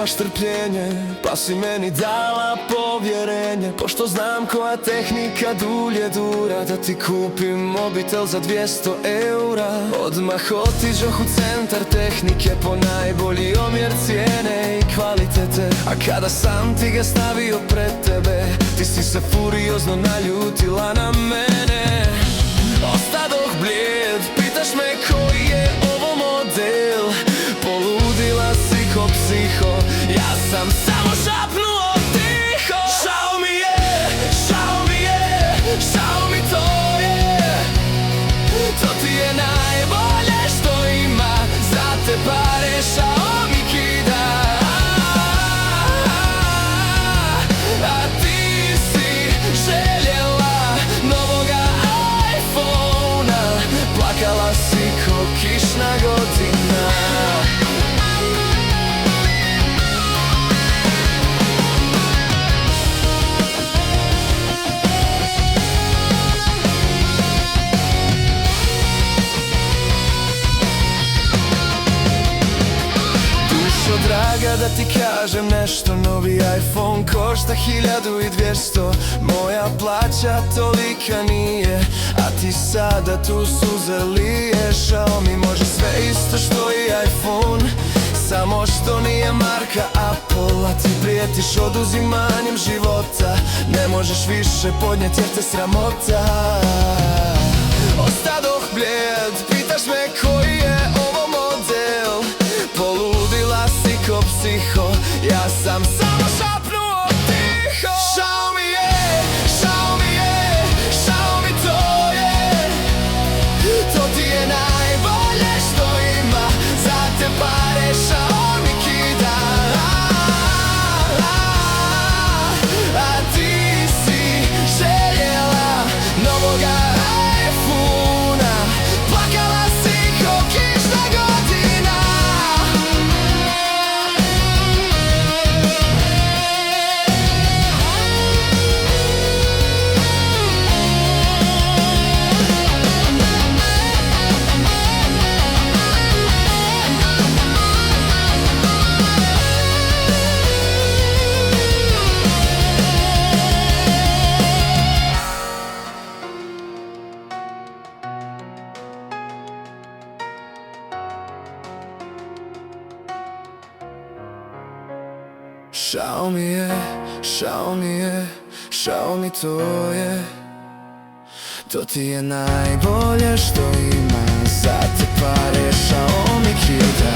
nemaš strpljenje, pa si meni dala povjerenje. Pošto znam koja tehnika dulje dura, da ti kupim mobitel za 200 eura. Odmah otiđoh u centar tehnike po najbolji omjer cijene i kvalitete. A kada sam ti ga stavio pred tebe, ti si se furiozno naljutila na mene. Ostadoh blijed, pitaš me koji je ovo model. Poludila si ko psiho, ja sam samo šapnuo tiho. Žao mi je, žao mi je, žao mi to je. To ti je najbolje što ima, za te pare šao mi kida. A ti si željela novoga iPhone-a, plakala si ko kišna godina. Draga, da ti kažem nešto, novi iPhone košta 1200. Moja plaća tolika nije, a ti sada tu suze liješ. Xiaomi može sve isto što i iPhone, samo što nije marka Apple. A ti prijetiš oduzimanjem života, ne možeš više podnijeti jer te sramota. Ostadoh blijed, pitaš me koji je ovo model. Poludila si ko psiho, ja sam samo šapnuo tiho. Žao mi je, žao mi je, žao mi to je. To ti je najbolje što ima, za te pare šao mi kida. A ti si željela novoga iPhone-a, plakala si ko kišna godina. Žao mi je, žao mi je, žao mi to je. To ti je najbolje što ima, za te pare šao mi kida.